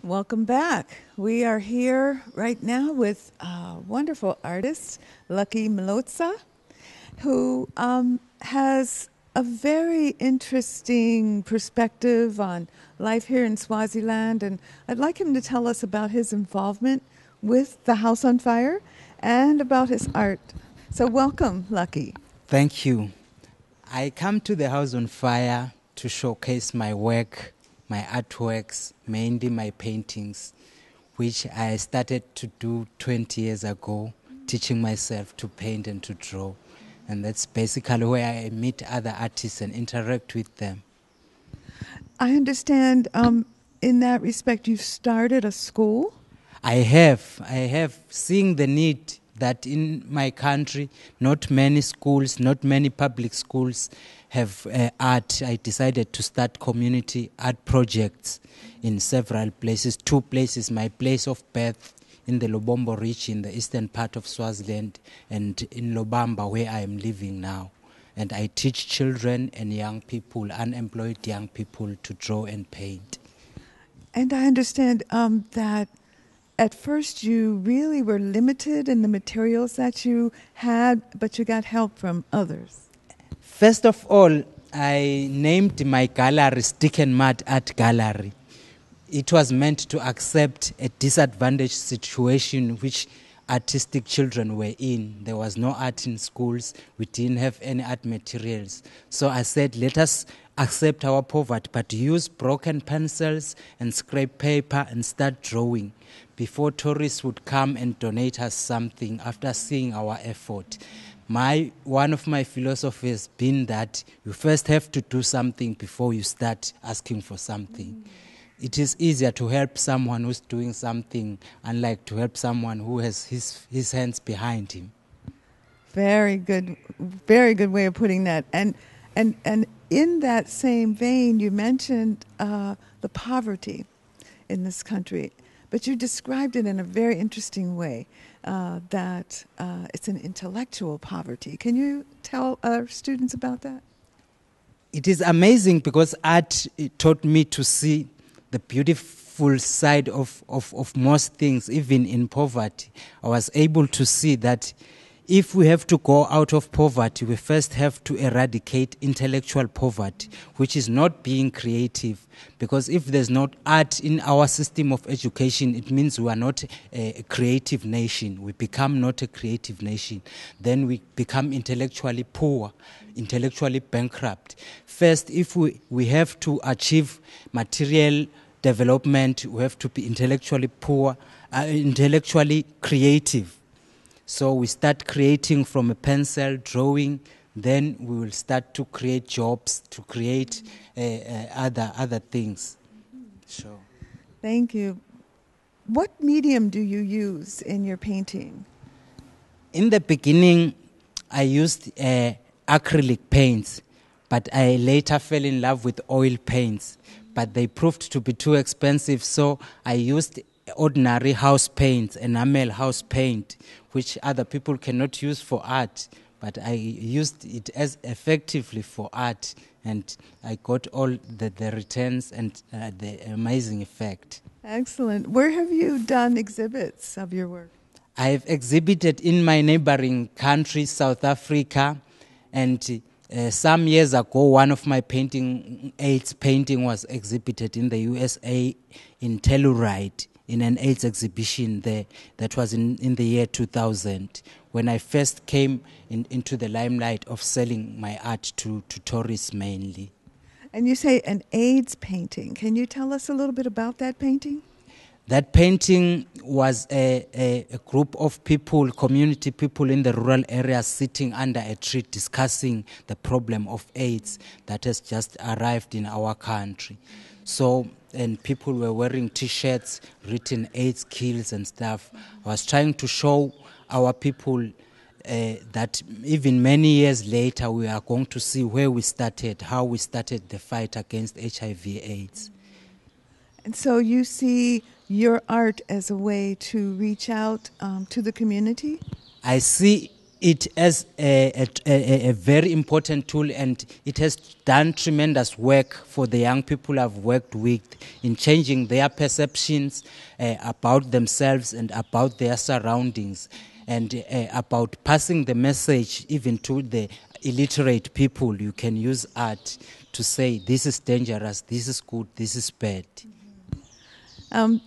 Welcome back. We are here right now with wonderful artist, Lucky Mlotsa, who has a very interesting perspective on life here in Swaziland. And I'd like him to tell us about his involvement with the House on Fire and about his art. So welcome, Lucky. Thank you. I come to the House on Fire to showcase my work, my artworks, mainly my paintings, which I started to do 20 years ago, teaching myself to paint and to draw. And that's basically where I meet other artists and interact with them. I understand in that respect you've started a school. I have seen the need that in my country, not many schools, not many public schools have art. I decided to start community art projects in several places. 2 places, my place of birth in the Lubombo region, in the eastern part of Swaziland, and in Lobamba, where I am living now. And I teach children and young people, unemployed young people, to draw and paint. And I understand that at first you really were limited in the materials that you had, but you got help from others. First of all, I named my gallery Stick and Mud Art Gallery. It was meant to accept a disadvantaged situation which artistic children were in. There was no art in schools. We didn't have any art materials. So I said, let us accept our poverty, but use broken pencils and scrap paper and start drawing before tourists would come and donate us something after seeing our effort. One of my philosophies has been that you first have to do something before you start asking for something. It is easier to help someone who's doing something, unlike to help someone who has his hands behind him. Very good way of putting that. And in that same vein, you mentioned the poverty in this country, but you described it in a very interesting way, that it's an intellectual poverty. Can you tell our students about that? It is amazing because art taught me to see the beautiful side of most things, even in poverty. I was able to see that if we have to go out of poverty, we first have to eradicate intellectual poverty, which is not being creative. Because if there's not art in our system of education, it means we are not a creative nation. We become not a creative nation. Then we become intellectually poor, intellectually bankrupt. First, if we have to achieve material development, we have to be intellectually poor, intellectually creative. So we start creating from a pencil, drawing, then we will start to create jobs, to create other things. Sure. Thank you. What medium do you use in your painting? In the beginning, I used acrylic paints, but I later fell in love with oil paints. But they proved to be too expensive, so I used ordinary house paint, enamel house paint, which other people cannot use for art, but I used it as effectively for art, and I got all the returns and the amazing effect. Excellent. Where have you done exhibits of your work? I've exhibited in my neighboring country, South Africa, and some years ago, one of my AIDS painting was exhibited in the USA in Telluride, in an AIDS exhibition there. That was in the year 2000, when I first came into the limelight of selling my art to tourists mainly. And you say an AIDS painting. Can you tell us a little bit about that painting? That painting was a group of people, community people in the rural areas sitting under a tree discussing the problem of AIDS that has just arrived in our country. So, and people were wearing T-shirts written AIDS kills and stuff. I was trying to show our people that even many years later we are going to see where we started, how we started the fight against HIV/AIDS. And so you see your art as a way to reach out to the community? I see it as a very important tool, and it has done tremendous work for the young people I've worked with in changing their perceptions about themselves and about their surroundings, and about passing the message even to the illiterate people. You can use art to say this is dangerous, this is good, this is bad.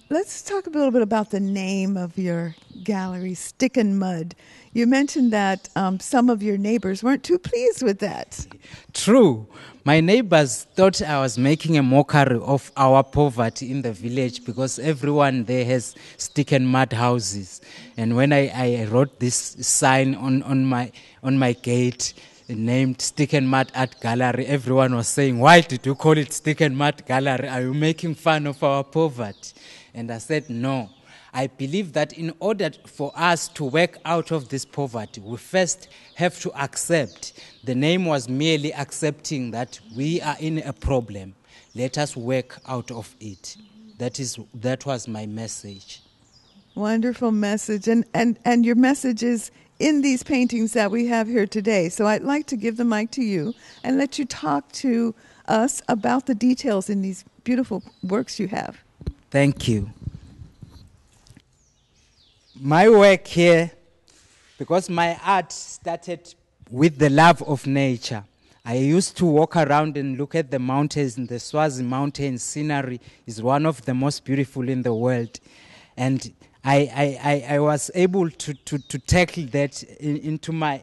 Let's talk a little bit about the name of your gallery, Stick and Mud. You mentioned that some of your neighbors weren't too pleased with that. True. My neighbors thought I was making a mockery of our poverty in the village because everyone there has stick and mud houses. And when I wrote this sign on my gate, named Stick and Mud Art Gallery, everyone was saying, why did you call it Stick and Mud Gallery? Are you making fun of our poverty? And I said, no. I believe that in order for us to work out of this poverty, we first have to accept. The name was merely accepting that we are in a problem. Let us work out of it. That was my message. Wonderful message. And your message is in these paintings that we have here today. So I'd like to give the mic to you and let you talk to us about the details in these beautiful works you have. Thank you. My work here, because my art started with the love of nature. I used to walk around and look at the mountains, and the Swazi mountain scenery is one of the most beautiful in the world. And I was able to tackle that into my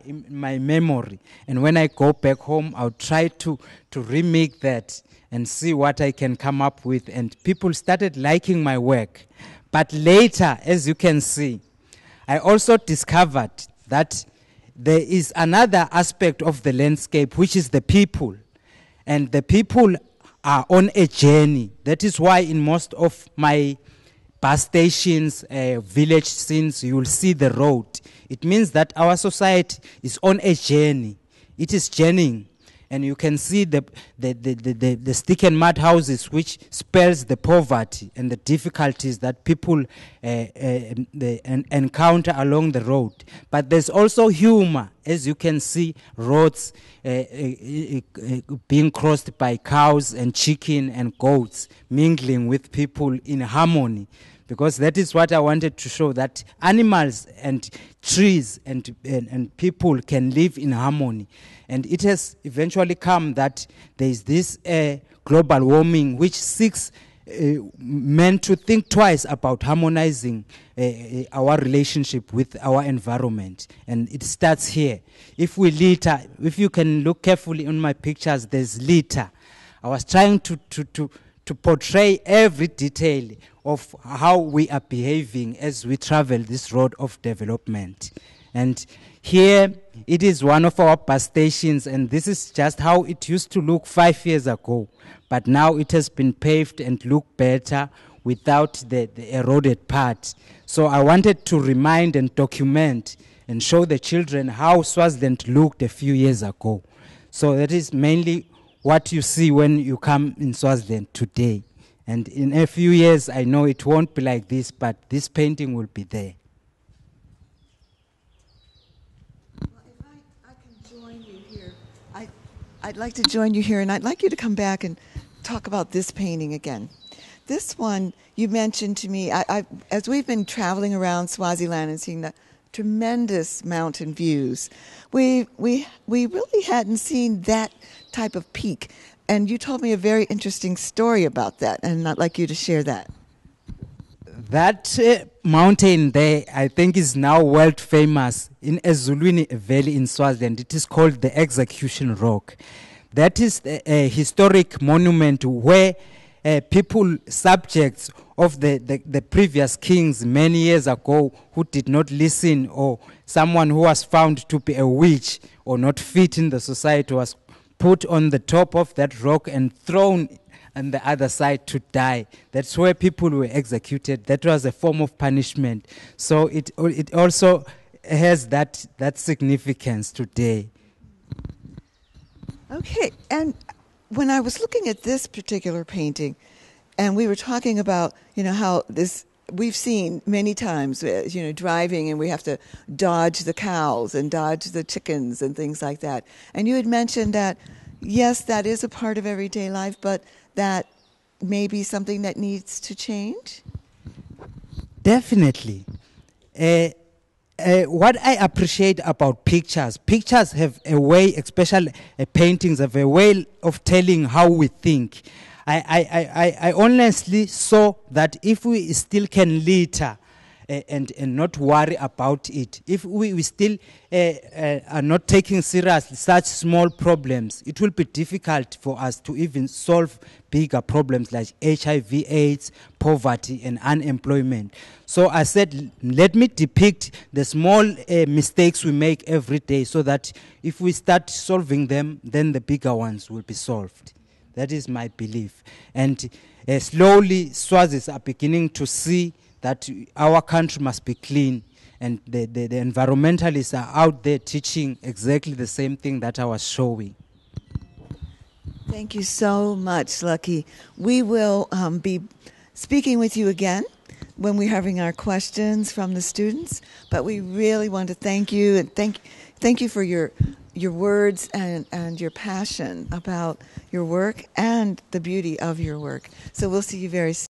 memory. And when I go back home, I'll try to remake that and see what I can come up with. And people started liking my work. But later, as you can see, I also discovered that there is another aspect of the landscape, which is the people. And the people are on a journey. That is why in most of my bus stations, village scenes, you will see the road. It means that our society is on a journey. It is journeying. And you can see the stick and mud houses, which spells the poverty and the difficulties that people encounter along the road. But there's also humor, as you can see, roads being crossed by cows and chicken and goats, mingling with people in harmony. Because that is what I wanted to show, that animals and trees and people can live in harmony. And it has eventually come that there is this global warming which seeks men to think twice about harmonizing our relationship with our environment. And it starts here. If you can look carefully on my pictures, there's litter. I was trying to portray every detail of how we are behaving as we travel this road of development. And here it is one of our bus stations, and this is just how it used to look 5 years ago. But now it has been paved and look better without the eroded part. So I wanted to remind and document and show the children how Swaziland looked a few years ago. So that is mainly what you see when you come in Swaziland today. And in a few years, I know it won't be like this, but this painting will be there. Well, if I can join you here, I'd like to join you here, and I'd like you to come back and talk about this painting again. This one, you mentioned to me, as we've been traveling around Swaziland and seeing the tremendous mountain views, we really hadn't seen that type of peak. And you told me a very interesting story about that, and I'd like you to share that. That mountain there, I think, is now world famous in Ezulwini Valley in Swaziland. It is called the Execution Rock. That is a historic monument where people, subjects of the previous kings many years ago who did not listen, or someone who was found to be a witch or not fit in the society, was put on the top of that rock and thrown on the other side to die. That's where people were executed. That was a form of punishment. So it also has that significance today. Okay, and when I was looking at this particular painting, and we were talking about, how this we've seen many times, driving, and we have to dodge the cows and dodge the chickens and things like that. And you had mentioned that, yes, that is a part of everyday life, but that may be something that needs to change? Definitely. What I appreciate about pictures have a way, especially paintings, have a way of telling how we think. I honestly saw that if we still can litter and not worry about it, if we still are not taking seriously such small problems, it will be difficult for us to even solve bigger problems like HIV/AIDS, poverty, and unemployment. So I said, let me depict the small mistakes we make every day, so that if we start solving them, then the bigger ones will be solved. That is my belief. And slowly, Swazis are beginning to see that our country must be clean. And the environmentalists are out there teaching exactly the same thing that I was showing. Thank you so much, Lucky. We will be speaking with you again when we're having our questions from the students. But we really want to thank you, and thank you for your words and your passion about your work and the beauty of your work. So we'll see you very soon.